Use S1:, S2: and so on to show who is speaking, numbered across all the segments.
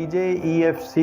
S1: PJEFC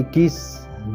S1: 21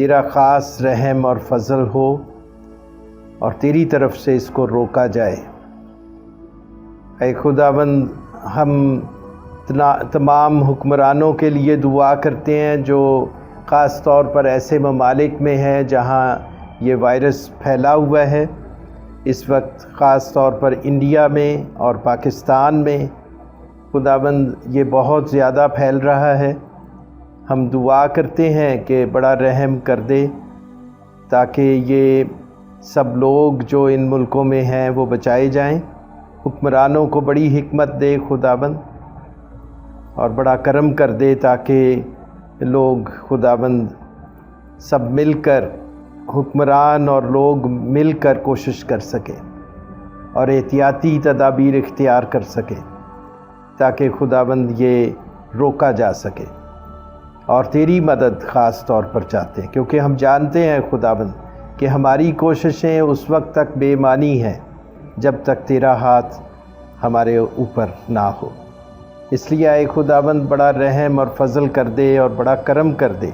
S1: تیرا خاص رحم اور فضل ہو اور تیری طرف سے اس کو روکا جائے۔ اے خداوند، ہم تمام حکمرانوں کے لیے دعا کرتے ہیں جو خاص طور پر ایسے ممالک میں ہیں جہاں یہ وائرس پھیلا ہوا ہے۔ اس وقت خاص طور پر انڈیا میں اور پاکستان میں خداوند یہ بہت زیادہ پھیل رہا ہے۔ ہم دعا کرتے ہیں کہ بڑا رحم کر دے تاکہ یہ سب لوگ جو ان ملکوں میں ہیں وہ بچائے جائیں۔ حکمرانوں کو بڑی حکمت دے خداوند، اور بڑا کرم کر دے تاکہ لوگ خداوند سب مل کر، حکمران اور لوگ مل کر کوشش کر سکیں اور احتیاطی تدابیر اختیار کر سکیں تاکہ خداوند یہ روکا جا سکے۔ اور تیری مدد خاص طور پر چاہتے ہیں، کیونکہ ہم جانتے ہیں خداوند کہ ہماری کوششیں اس وقت تک بے معنی ہیں جب تک تیرا ہاتھ ہمارے اوپر نہ ہو۔ اس لیے اے خداوند بڑا رحم اور فضل کر دے اور بڑا کرم کر دے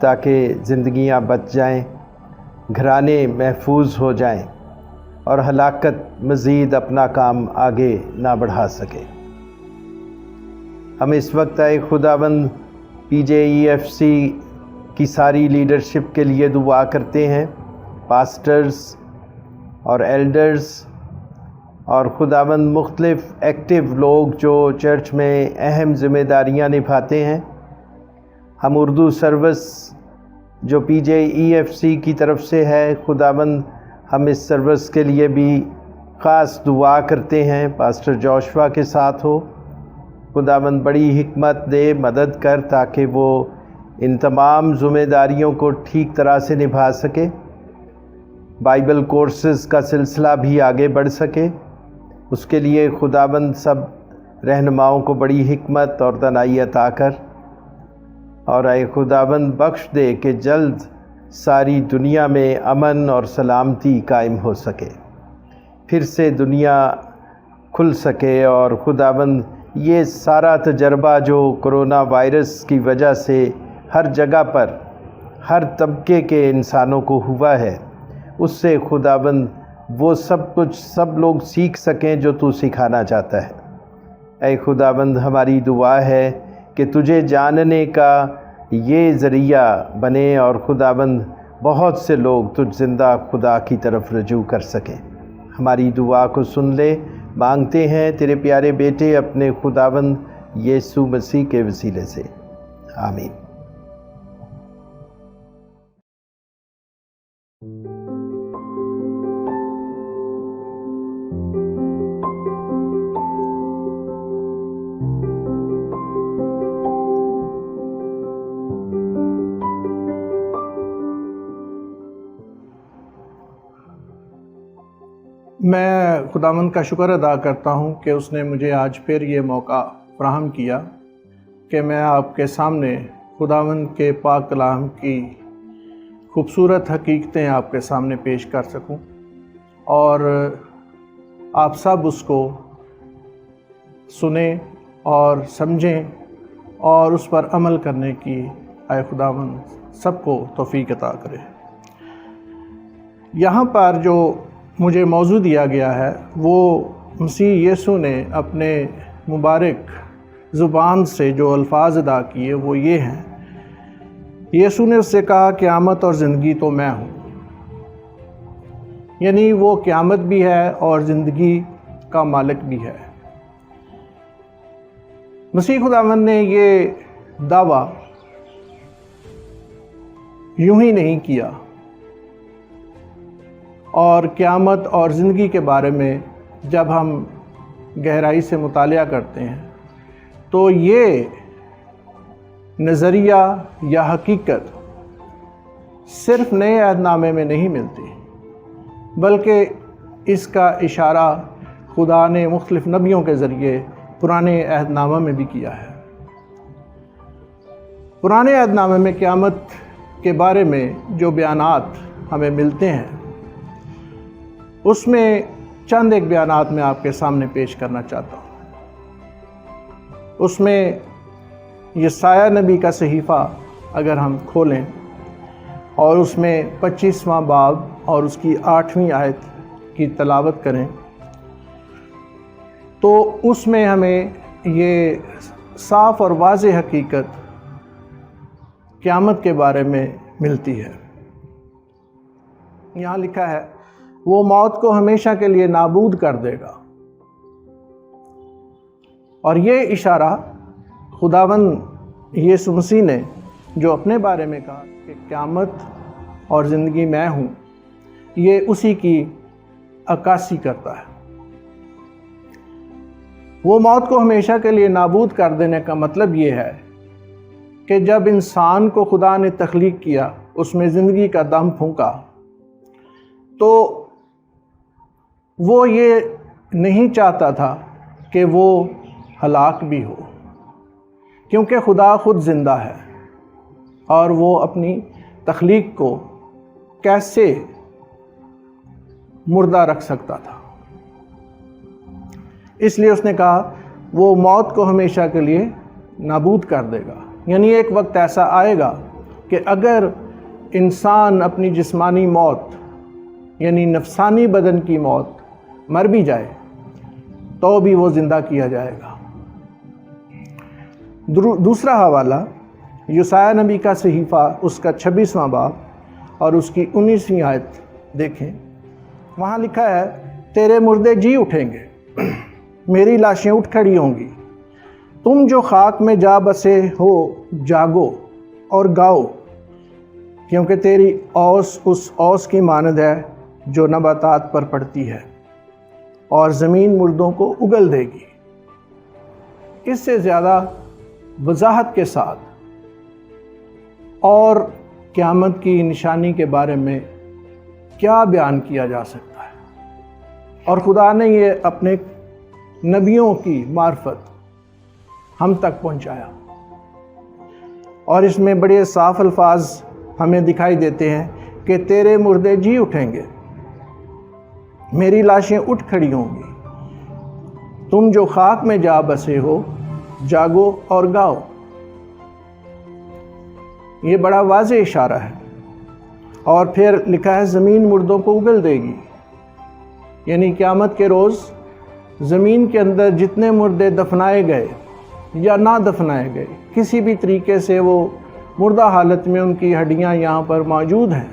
S1: تاکہ زندگیاں بچ جائیں، گھرانے محفوظ ہو جائیں اور ہلاکت مزید اپنا کام آگے نہ بڑھا سکے۔ ہم اس وقت اے خداوند PJEFC کی ساری لیڈرشپ کے لیے دعا کرتے ہیں، پاسٹرز اور ایلڈرز اور خداوند مختلف ایکٹیو لوگ جو چرچ میں اہم ذمہ داریاں نبھاتے ہیں۔ ہم اردو سروس جو PJEFC کی طرف سے ہے، خداوند ہم اس سروس کے لیے بھی خاص دعا کرتے ہیں، پاسٹر جوشوا کے ساتھ ہو۔ خداوند بڑی حکمت دے، مدد کر تاکہ وہ ان تمام ذمہ داریوں کو ٹھیک طرح سے نبھا سکے، بائبل کورسز کا سلسلہ بھی آگے بڑھ سکے۔ اس کے لیے خداوند سب رہنماؤں کو بڑی حکمت اور دانائی عطا کر، اور اے خداوند بخش دے کہ جلد ساری دنیا میں امن اور سلامتی قائم ہو سکے، پھر سے دنیا کھل سکے، اور خداوند یہ سارا تجربہ جو کرونا وائرس کی وجہ سے ہر جگہ پر ہر طبقے کے انسانوں کو ہوا ہے، اس سے خداوند وہ سب کچھ سب لوگ سیکھ سکیں جو تو سکھانا چاہتا ہے۔ اے خداوند ہماری دعا ہے کہ تجھے جاننے کا یہ ذریعہ بنے اور خداوند بہت سے لوگ تجھ زندہ خدا کی طرف رجوع کر سکیں۔ ہماری دعا کو سن لے، مانگتے ہیں تیرے پیارے بیٹے اپنے خداوند یسوع مسیح کے وسیلے سے، آمین۔
S2: میں خداوند کا شکر ادا کرتا ہوں کہ اس نے مجھے آج پھر یہ موقع فراہم کیا کہ میں آپ کے سامنے خداوند کے پاک کلام کی خوبصورت حقیقتیں آپ کے سامنے پیش کر سکوں، اور آپ سب اس کو سنیں اور سمجھیں اور اس پر عمل کرنے کی اے خداوند سب کو توفیق عطا کرے۔ یہاں پر جو مجھے موضوع دیا گیا ہے وہ مسیح یسوع نے اپنے مبارک زبان سے جو الفاظ ادا کیے وہ یہ ہیں۔ یسوع نے اس سے کہا، قیامت اور زندگی تو میں ہوں، یعنی وہ قیامت بھی ہے اور زندگی کا مالک بھی ہے۔ مسیح خداوند نے یہ دعویٰ یوں ہی نہیں کیا، اور قیامت اور زندگی کے بارے میں جب ہم گہرائی سے مطالعہ کرتے ہیں تو یہ نظریہ یا حقیقت صرف نئے عہد نامے میں نہیں ملتی، بلکہ اس کا اشارہ خدا نے مختلف نبیوں کے ذریعے پرانے عہد نامہ میں بھی کیا ہے۔ پرانے عہد نامے میں قیامت کے بارے میں جو بیانات ہمیں ملتے ہیں، اس میں چند ایک بیانات میں آپ کے سامنے پیش کرنا چاہتا ہوں۔ اس میں یسایہ نبی کا صحیفہ اگر ہم کھولیں اور اس میں 25واں باب اور اس کی 8ویں آیت کی تلاوت کریں تو اس میں ہمیں یہ صاف اور واضح حقیقت قیامت کے بارے میں ملتی ہے۔ یہاں لکھا ہے وہ موت کو ہمیشہ کے لیے نابود کر دے گا، اور یہ اشارہ خداوند یسوع مسیح نے جو اپنے بارے میں کہا کہ قیامت اور زندگی میں ہوں، یہ اسی کی عکاسی کرتا ہے۔ وہ موت کو ہمیشہ کے لیے نابود کر دینے کا مطلب یہ ہے کہ جب انسان کو خدا نے تخلیق کیا، اس میں زندگی کا دم پھونکا، تو وہ یہ نہیں چاہتا تھا کہ وہ ہلاک بھی ہو، کیونکہ خدا خود زندہ ہے اور وہ اپنی تخلیق کو کیسے مردہ رکھ سکتا تھا۔ اس لیے اس نے کہا وہ موت کو ہمیشہ کے لیے نابود کر دے گا، یعنی ایک وقت ایسا آئے گا کہ اگر انسان اپنی جسمانی موت یعنی نفسانی بدن کی موت مر بھی جائے تو بھی وہ زندہ کیا جائے گا۔ دوسرا حوالہ یسایہ نبی کا صحیفہ اس کا 26واں باب اور اس کی 19ویں آیت دیکھیں۔ وہاں لکھا ہے تیرے مردے جی اٹھیں گے، میری لاشیں اٹھ کھڑی ہوں گی، تم جو خاک میں جا بسے ہو جاگو اور گاؤ، کیونکہ تیری اوس اس اوس کی مانند ہے جو نباتات پر پڑتی ہے اور زمین مردوں کو اگل دے گی۔ اس سے زیادہ وضاحت کے ساتھ اور قیامت کی نشانی کے بارے میں کیا بیان کیا جا سکتا ہے؟ اور خدا نے یہ اپنے نبیوں کی معرفت ہم تک پہنچایا، اور اس میں بڑے صاف الفاظ ہمیں دکھائی دیتے ہیں کہ تیرے مردے جی اٹھیں گے، میری لاشیں اٹھ کھڑی ہوں گی، تم جو خاک میں جا بسے ہو جاگو اور گاؤ۔ یہ بڑا واضح اشارہ ہے۔ اور پھر لکھا ہے زمین مردوں کو اگل دے گی، یعنی قیامت کے روز زمین کے اندر جتنے مردے دفنائے گئے یا نہ دفنائے گئے، کسی بھی طریقے سے وہ مردہ حالت میں ان کی ہڈیاں یہاں پر موجود ہیں،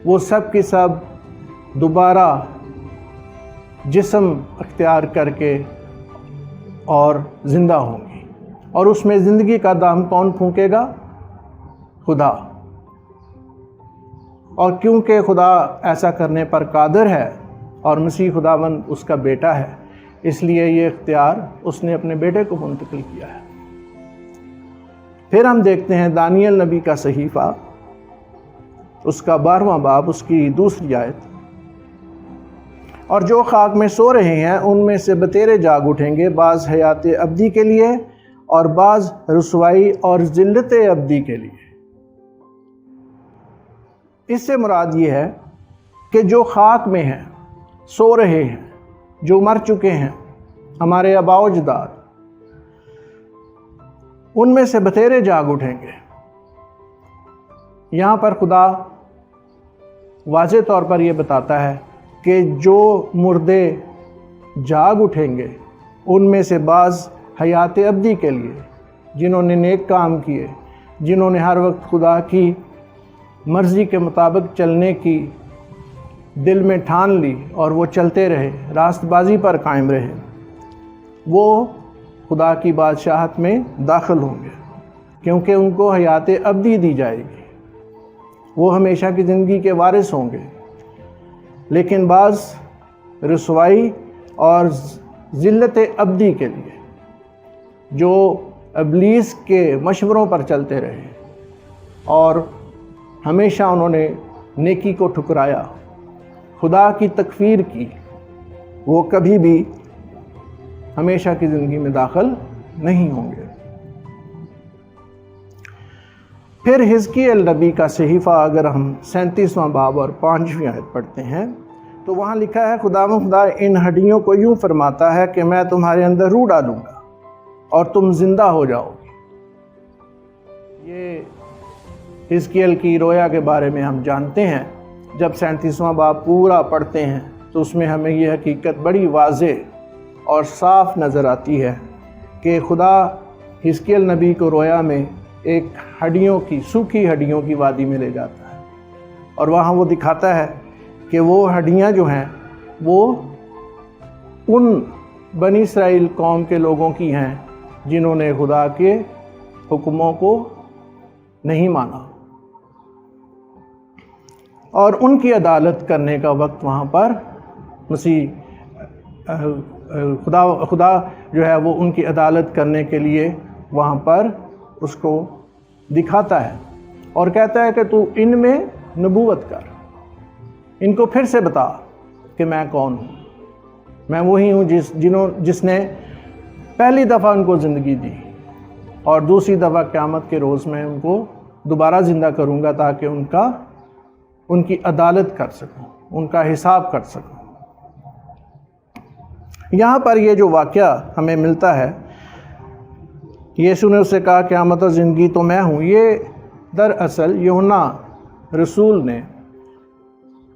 S2: وہ سب کی سب دوبارہ جسم اختیار کر کے اور زندہ ہوں گی، اور اس میں زندگی کا دام کون پھونکے گا؟ خدا۔ اور کیونکہ خدا ایسا کرنے پر قادر ہے اور مسیح خداوند اس کا بیٹا ہے، اس لیے یہ اختیار اس نے اپنے بیٹے کو منتقل کیا ہے۔ پھر ہم دیکھتے ہیں دانیل نبی کا صحیفہ اس کا 12واں باب اس کی 2 آیت، اور جو خاک میں سو رہے ہیں ان میں سے بتیرے جاگ اٹھیں گے، بعض حیات ابدی کے لیے اور بعض رسوائی اور ذلت ابدی کے لیے۔ اس سے مراد یہ ہے کہ جو خاک میں ہیں، سو رہے ہیں، جو مر چکے ہیں، ہمارے آباء و اجداد، ان میں سے بتیرے جاگ اٹھیں گے۔ یہاں پر خدا واضح طور پر یہ بتاتا ہے کہ جو مردے جاگ اٹھیں گے ان میں سے بعض حیات ابدی کے لیے، جنہوں نے نیک کام کیے، جنہوں نے ہر وقت خدا کی مرضی کے مطابق چلنے کی دل میں ٹھان لی اور وہ چلتے رہے، راست بازی پر قائم رہے، وہ خدا کی بادشاہت میں داخل ہوں گے، کیونکہ ان کو حیات ابدی دی جائے گی، وہ ہمیشہ کی زندگی کے وارث ہوں گے۔ لیکن بعض رسوائی اور ذلت ابدی کے لیے، جو ابلیس کے مشوروں پر چلتے رہے اور ہمیشہ انہوں نے نیکی کو ٹھکرایا، خدا کی تکفیر کی، وہ کبھی بھی ہمیشہ کی زندگی میں داخل نہیں ہوں گے۔ پھر حزقیل نبی کا صحیفہ اگر ہم 37واں باب اور 5ویں آیت پڑھتے ہیں تو وہاں لکھا ہے خدا ان ہڈیوں کو یوں فرماتا ہے کہ میں تمہارے اندر روح ڈالوں گا اور تم زندہ ہو جاؤ گے۔ یہ حزقیل کی رویا کے بارے میں ہم جانتے ہیں۔ جب 37واں باب پورا پڑھتے ہیں تو اس میں ہمیں یہ حقیقت بڑی واضح اور صاف نظر آتی ہے کہ خدا حزقیل نبی کو رویا میں ایک ہڈیوں کی، سوکھی ہڈیوں کی وادی میں لے جاتا ہے، اور وہاں وہ دکھاتا ہے کہ وہ ہڈیاں جو ہیں وہ ان بنی اسرائیل قوم کے لوگوں کی ہیں جنہوں نے خدا کے حکموں کو نہیں مانا، اور ان کی عدالت کرنے کا وقت وہاں پر خدا جو ہے وہ ان کی عدالت کرنے کے لیے وہاں پر اس کو دکھاتا ہے اور کہتا ہے کہ تو ان میں نبوت کر، ان کو پھر سے بتا کہ میں کون ہوں۔ میں وہی ہوں جس نے پہلی دفعہ ان کو زندگی دی، اور دوسری دفعہ قیامت کے روز میں ان کو دوبارہ زندہ کروں گا تاکہ ان کی عدالت کر سکوں، ان کا حساب کر سکوں۔ یہاں پر یہ جو واقعہ ہمیں ملتا ہے، یسوع نے اس سے کہا قیامت اور زندگی تو میں ہوں، یہ دراصل یوحنا رسول نے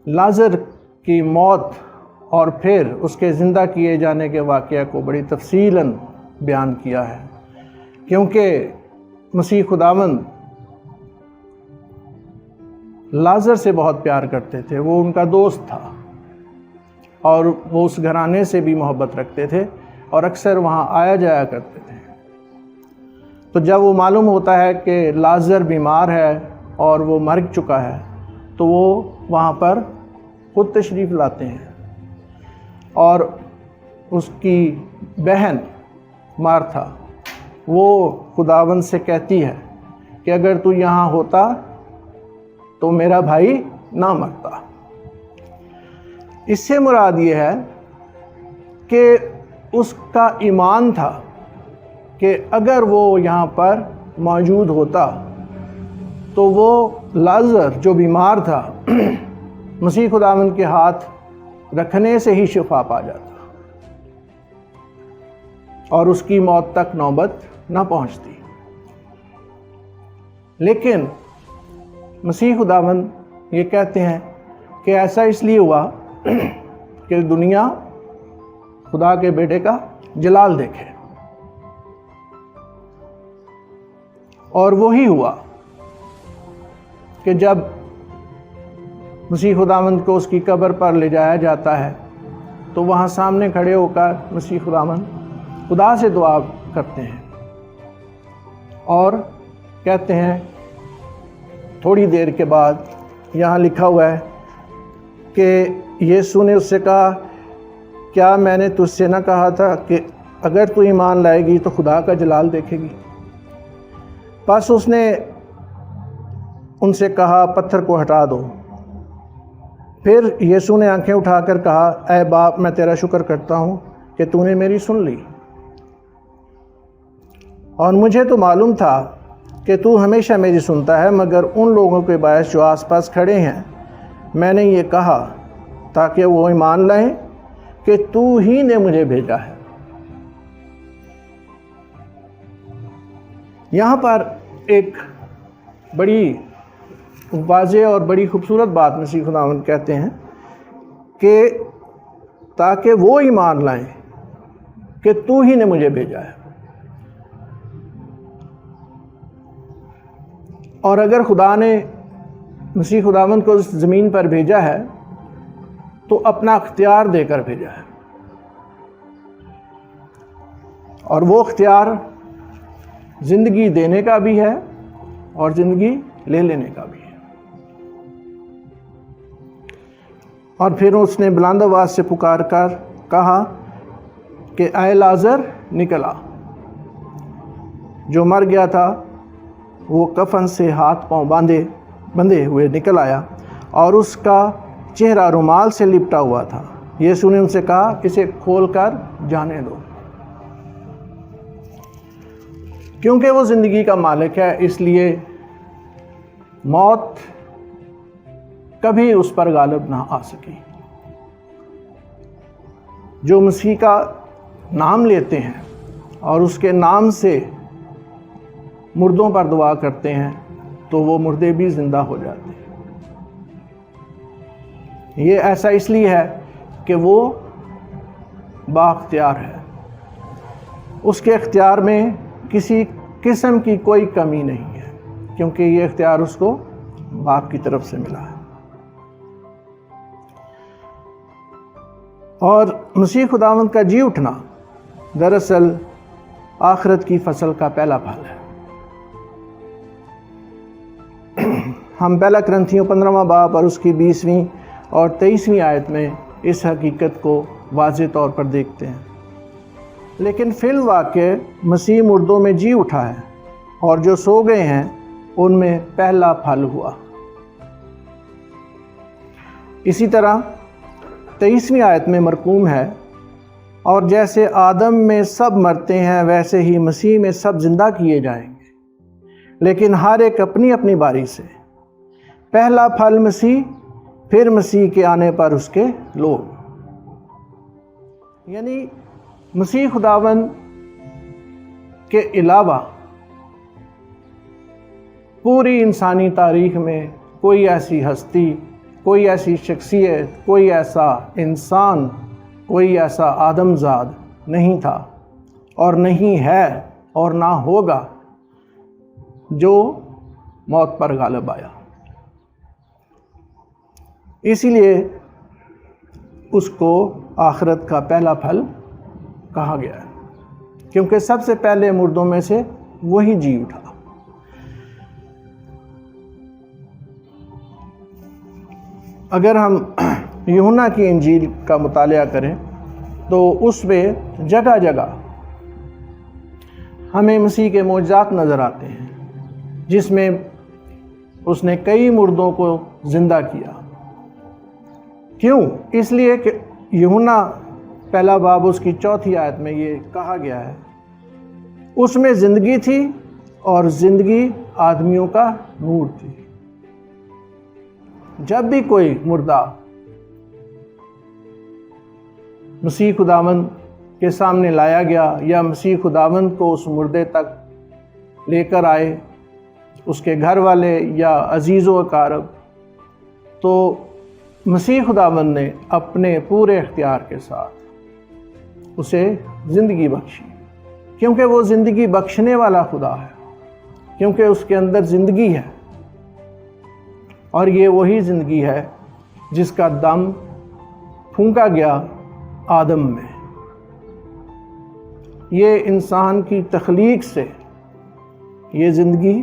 S2: لازر کی موت اور پھر اس کے زندہ کیے جانے کے واقعہ کو بڑی تفصیلاً بیان کیا ہے، کیونکہ مسیح خداوند لازر سے بہت پیار کرتے تھے، وہ ان کا دوست تھا اور وہ اس گھرانے سے بھی محبت رکھتے تھے اور اکثر وہاں آیا جایا کرتے تھے۔ تو جب وہ معلوم ہوتا ہے کہ لازر بیمار ہے اور وہ مر چکا ہے تو وہ وہاں پر خود تشریف لاتے ہیں، اور اس کی بہن مارتھا وہ خداوند سے کہتی ہے کہ اگر تو یہاں ہوتا تو میرا بھائی نہ مرتا۔ اس سے مراد یہ ہے کہ اس کا ایمان تھا کہ اگر وہ یہاں پر موجود ہوتا تو وہ لازر جو بیمار تھا مسیح خداوند کے ہاتھ رکھنے سے ہی شفا پا جاتا اور اس کی موت تک نوبت نہ پہنچتی۔ لیکن مسیح خداوند یہ کہتے ہیں کہ ایسا اس لیے ہوا کہ دنیا خدا کے بیٹے کا جلال دیکھے، اور وہی ہوا کہ جب مسیح خداوند کو اس کی قبر پر لے جایا جاتا ہے تو وہاں سامنے کھڑے ہو کر مسیح خداوند خدا سے دعا کرتے ہیں اور کہتے ہیں، تھوڑی دیر کے بعد یہاں لکھا ہوا ہے کہ یسوع نے اس سے کہا، کیا میں نے تجھ سے نہ کہا تھا کہ اگر تو ایمان لائے گی تو خدا کا جلال دیکھے گی؟ پس اس نے ان سے کہا، پتھر کو ہٹا دو۔ پھر یسوع نے آنکھیں اٹھا کر کہا، اے باپ، میں تیرا شکر کرتا ہوں کہ تو نے میری سن لی، اور مجھے تو معلوم تھا کہ تو ہمیشہ میری سنتا ہے، مگر ان لوگوں کے باعث جو آس پاس کھڑے ہیں میں نے یہ کہا تاکہ وہ ایمان لائیں کہ تو ہی نے مجھے بھیجا ہے۔ یہاں پر ایک بڑی واضح اور بڑی خوبصورت بات مسیح خداوند کہتے ہیں کہ تاکہ وہ ایمان لائیں کہ تو ہی نے مجھے بھیجا ہے۔ اور اگر خدا نے مسیح خداوند کو اس زمین پر بھیجا ہے تو اپنا اختیار دے کر بھیجا ہے، اور وہ اختیار زندگی دینے کا بھی ہے اور زندگی لے لینے کا بھی ہے۔ اور پھر اس نے بلند آواز سے پکار کر کہا کہ اے لازر نکل آ۔ جو مر گیا تھا وہ کفن سے ہاتھ پاؤں بندھے ہوئے نکل آیا اور اس کا چہرہ رومال سے لپٹا ہوا تھا۔ یسوع نے ان سے کہا، اسے کھول کر جانے دو۔ کیونکہ وہ زندگی کا مالک ہے، اس لیے موت کبھی اس پر غالب نہ آ سکی۔ جو مسیح کا نام لیتے ہیں اور اس کے نام سے مردوں پر دعا کرتے ہیں تو وہ مردے بھی زندہ ہو جاتے ہیں۔ یہ ایسا اس لیے ہے کہ وہ بااختیار ہے، اس کے اختیار میں کسی قسم کی کوئی کمی نہیں ہے، کیونکہ یہ اختیار اس کو باپ کی طرف سے ملا ہے۔ اور مسیح خداوند کا جی اٹھنا دراصل آخرت کی فصل کا پہلا پھل ہے۔ ہم پہلا کرنتھیوں 15واں باب اور اس کی 20ویں اور 23ویں آیت میں اس حقیقت کو واضح طور پر دیکھتے ہیں۔ لیکن فی الواقع مسیح مردوں میں جی اٹھا ہے، اور جو سو گئے ہیں ان میں پہلا پھل ہوا۔ اسی طرح 23ویں آیت میں مرقوم ہے، اور جیسے آدم میں سب مرتے ہیں ویسے ہی مسیح میں سب زندہ کیے جائیں گے، لیکن ہر ایک اپنی اپنی باری سے۔ پہلا پھل مسیح، پھر مسیح کے آنے پر اس کے لوگ۔ یعنی مسیح خداوند کے علاوہ پوری انسانی تاریخ میں کوئی ایسی ہستی، کوئی ایسی شخصیت، کوئی ایسا انسان، کوئی ایسا آدم زاد نہیں تھا اور نہیں ہے اور نہ ہوگا جو موت پر غالب آیا۔ اسی لیے اس کو آخرت کا پہلا پھل کہا گیا ہے، کیونکہ سب سے پہلے مردوں میں سے وہی جی اٹھا۔ اگر ہم یوحنا کی انجیل کا مطالعہ کریں تو اس میں جگہ جگہ ہمیں مسیح کے معجزات نظر آتے ہیں، جس میں اس نے کئی مردوں کو زندہ کیا۔ کیوں؟ اس لیے کہ یوحنا پہلا باب اس کی 4 آیت میں یہ کہا گیا ہے، اس میں زندگی تھی اور زندگی آدمیوں کا نور تھی۔ جب بھی کوئی مردہ مسیح خداوند کے سامنے لایا گیا یا مسیح خداوند کو اس مردے تک لے کر آئے اس کے گھر والے یا عزیز و اقارب، تو مسیح خداوند نے اپنے پورے اختیار کے ساتھ اسے زندگی بخشی، کیونکہ وہ زندگی بخشنے والا خدا ہے، کیونکہ اس کے اندر زندگی ہے، اور یہ وہی زندگی ہے جس کا دم پھونکا گیا آدم میں۔ یہ انسان کی تخلیق سے یہ زندگی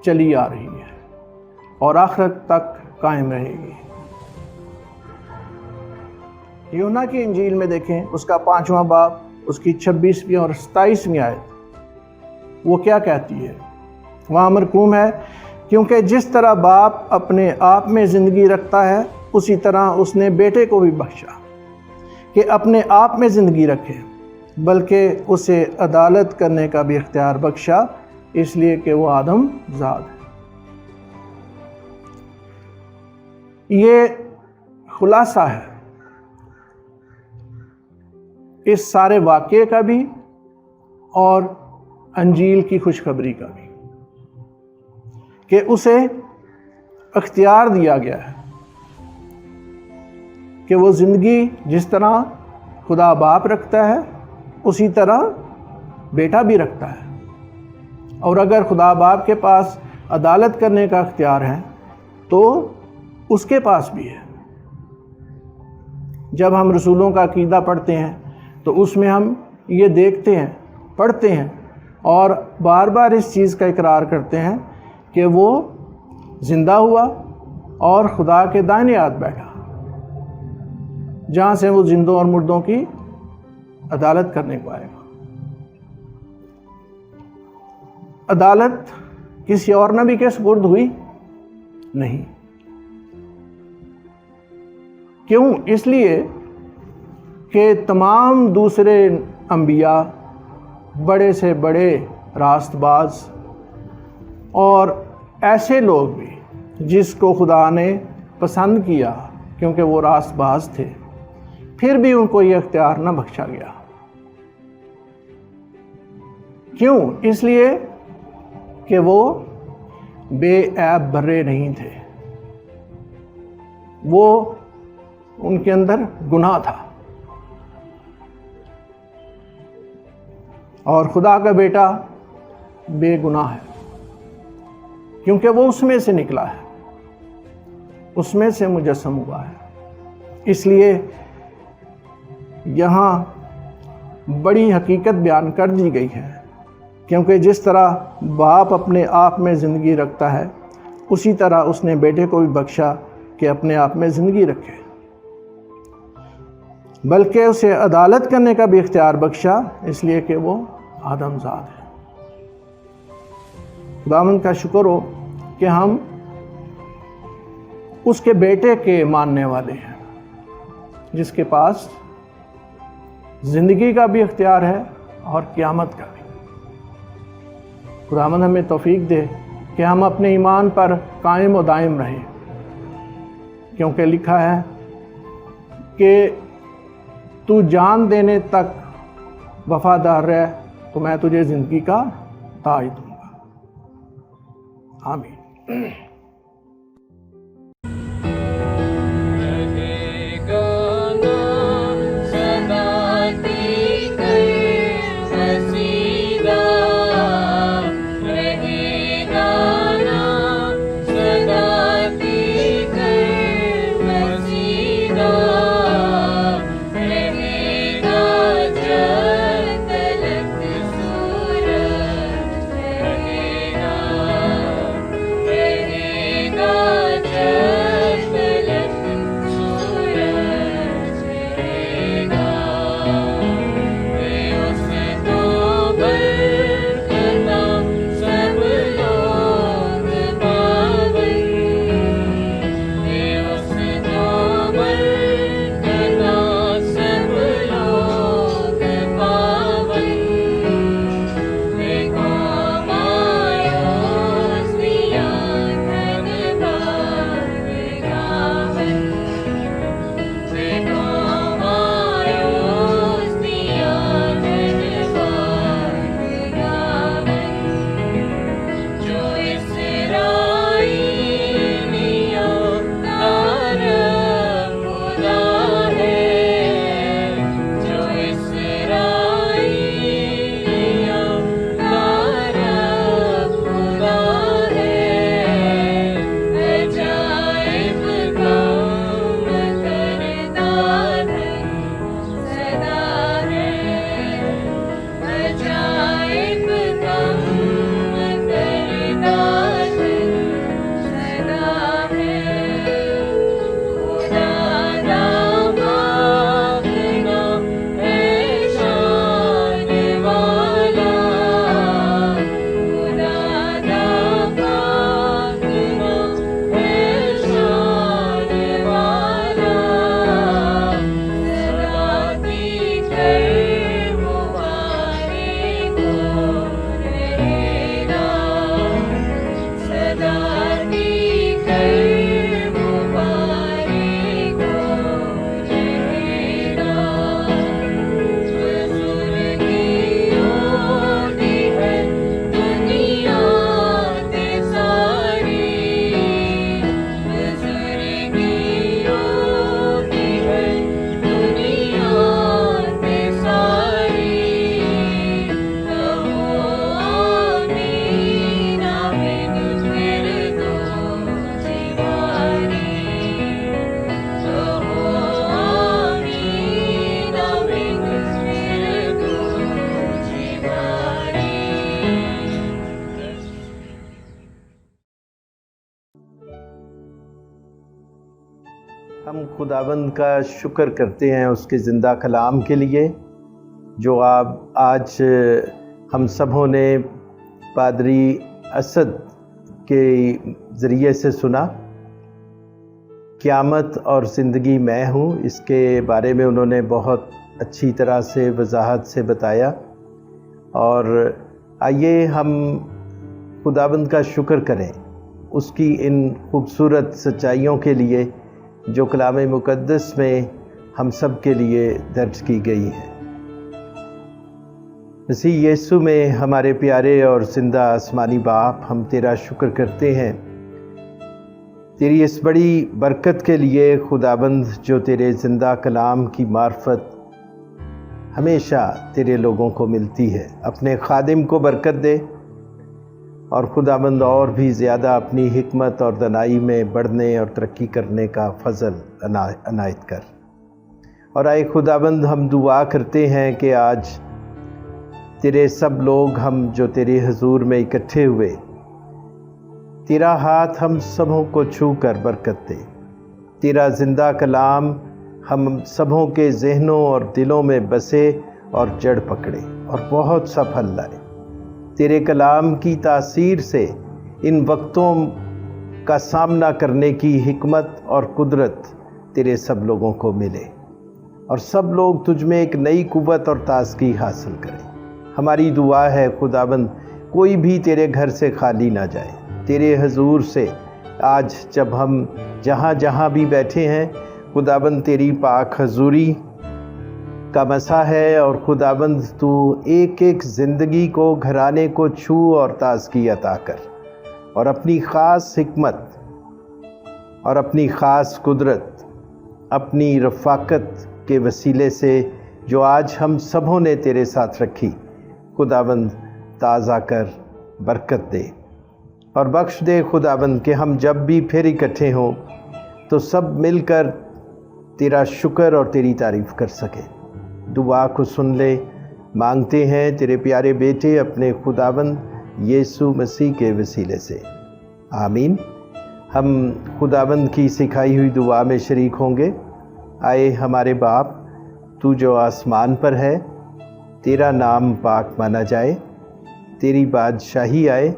S2: چلی آ رہی ہے اور آخرت تک قائم رہے گی۔ یوحنا کی انجیل میں دیکھیں اس کا 5واں باب، اس کی 26ویں اور 27ویں آیت، وہ کیا کہتی ہے؟ وہاں مرقوم ہے، کیونکہ جس طرح باپ اپنے آپ میں زندگی رکھتا ہے اسی طرح اس نے بیٹے کو بھی بخشا کہ اپنے آپ میں زندگی رکھے، بلکہ اسے عدالت کرنے کا بھی اختیار بخشا، اس لیے کہ وہ آدم زاد ہے۔ یہ خلاصہ ہے اس سارے واقعے کا بھی اور انجیل کی خوشخبری کا بھی، کہ اسے اختیار دیا گیا ہے کہ وہ زندگی جس طرح خدا باپ رکھتا ہے اسی طرح بیٹا بھی رکھتا ہے، اور اگر خدا باپ کے پاس عدالت کرنے کا اختیار ہے تو اس کے پاس بھی ہے۔ جب ہم رسولوں کا عقیدہ پڑھتے ہیں تو اس میں ہم یہ دیکھتے ہیں، پڑھتے ہیں اور بار بار اس چیز کا اقرار کرتے ہیں کہ وہ زندہ ہوا اور خدا کے دائیں ہاتھ بیٹھا، جہاں سے وہ زندوں اور مردوں کی عدالت کرنے کو آئے گا۔ عدالت کسی اور نبی کے سپرد ہوئی نہیں۔ کیوں؟ اس لیے کہ تمام دوسرے انبیاء، بڑے سے بڑے راست باز اور ایسے لوگ بھی جس کو خدا نے پسند کیا کیونکہ وہ راست باز تھے، پھر بھی ان کو یہ اختیار نہ بخشا گیا۔ کیوں؟ اس لیے کہ وہ بے عیب بھرے نہیں تھے، وہ ان کے اندر گناہ تھا، اور خدا کا بیٹا بے گناہ ہے، کیونکہ وہ اس میں سے نکلا ہے، اس میں سے مجسم ہوا ہے۔ اس لیے یہاں بڑی حقیقت بیان کر دی گئی ہے، کیونکہ جس طرح باپ اپنے آپ میں زندگی رکھتا ہے، اسی طرح اس نے بیٹے کو بھی بخشا کہ اپنے آپ میں زندگی رکھے، بلکہ اسے عدالت کرنے کا بھی اختیار بخشا، اس لیے کہ وہ آدم زاد ہے۔ خداوند کا شکر ہو کہ ہم اس کے بیٹے کے ماننے والے ہیں، جس کے پاس زندگی کا بھی اختیار ہے اور قیامت کا بھی۔ خداوند ہمیں توفیق دے کہ ہم اپنے ایمان پر قائم و دائم رہیں، کیونکہ لکھا ہے کہ تو جان دینے تک وفادار رہ تو میں تجھے زندگی کا تاج دوں گا۔ آمین۔
S1: ہم خداوند کا شکر کرتے ہیں اس کے زندہ کلام کے لیے، جو آج ہم سبوں نے پادری اسد کے ذریعے سے سنا۔ قیامت اور زندگی میں ہوں، اس کے بارے میں انہوں نے بہت اچھی طرح سے وضاحت سے بتایا، اور آئیے ہم خداوند کا شکر کریں اس کی ان خوبصورت سچائیوں کے لیے جو کلام مقدس میں ہم سب کے لیے درج کی گئی ہے۔ مسیح یسوع میں ہمارے پیارے اور زندہ آسمانی باپ، ہم تیرا شکر کرتے ہیں تیری اس بڑی برکت کے لیے خداوند، جو تیرے زندہ کلام کی معرفت ہمیشہ تیرے لوگوں کو ملتی ہے۔ اپنے خادم کو برکت دے اور خداوند اور بھی زیادہ اپنی حکمت اور دانائی میں بڑھنے اور ترقی کرنے کا فضل عنایت کر۔ اور اے خداوند، ہم دعا کرتے ہیں کہ آج تیرے سب لوگ ہم جو تیرے حضور میں اکٹھے ہوئے، تیرا ہاتھ ہم سبوں کو چھو کر برکت دے۔ تیرا زندہ کلام ہم سبوں کے ذہنوں اور دلوں میں بسے اور جڑ پکڑے اور بہت سا پھل لائے۔ تیرے کلام کی تاثیر سے ان وقتوں کا سامنا کرنے کی حکمت اور قدرت تیرے سب لوگوں کو ملے اور سب لوگ تجھ میں ایک نئی قوت اور تازگی حاصل کریں۔ ہماری دعا ہے خداوند، کوئی بھی تیرے گھر سے خالی نہ جائے۔ تیرے حضور سے آج جب ہم جہاں جہاں بھی بیٹھے ہیں، خداوند تیری پاک حضوری کا مسا ہے، اور خداوند تو ایک ایک زندگی کو، گھرانے کو چھو اور تازگی عطا کر، اور اپنی خاص حکمت اور اپنی خاص قدرت، اپنی رفاقت کے وسیلے سے جو آج ہم سبوں نے تیرے ساتھ رکھی، خداوند تازہ کر، برکت دے اور بخش دے خداوند، کہ ہم جب بھی پھر اکٹھے ہوں تو سب مل کر تیرا شکر اور تیری تعریف کر سکیں۔ دعا کو سن لے، مانگتے ہیں تیرے پیارے بیٹے اپنے خداوند یسوع مسیح کے وسیلے سے، آمین۔ ہم خداوند کی سکھائی ہوئی دعا میں شریک ہوں گے۔ آئے ہمارے باپ، تو جو آسمان پر ہے، تیرا نام پاک مانا جائے، تیری بادشاہی آئے،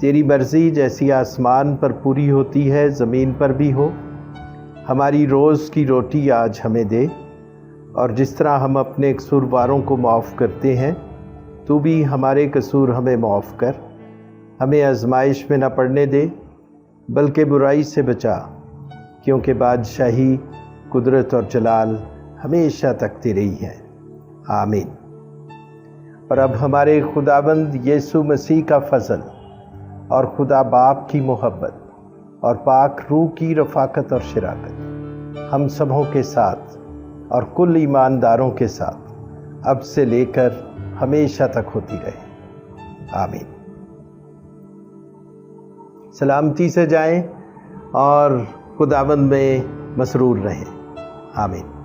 S1: تیری مرضی جیسی آسمان پر پوری ہوتی ہے زمین پر بھی ہو۔ ہماری روز کی روٹی آج ہمیں دے، اور جس طرح ہم اپنے قصورواروں کو معاف کرتے ہیں، تو بھی ہمارے قصور ہمیں معاف کر۔ ہمیں آزمائش میں نہ پڑنے دے، بلکہ برائی سے بچا، کیونکہ بادشاہی، قدرت اور جلال ہمیشہ تک تیرے ہی ہے، آمین۔ اور اب ہمارے خداوند یسوع مسیح کا فضل اور خدا باپ کی محبت اور پاک روح کی رفاقت اور شراکت ہم سبوں کے ساتھ اور کل ایمانداروں کے ساتھ اب سے لے کر ہمیشہ تک ہوتی رہے، آمین۔ سلامتی سے جائیں اور خداوند میں مسرور رہیں، آمین۔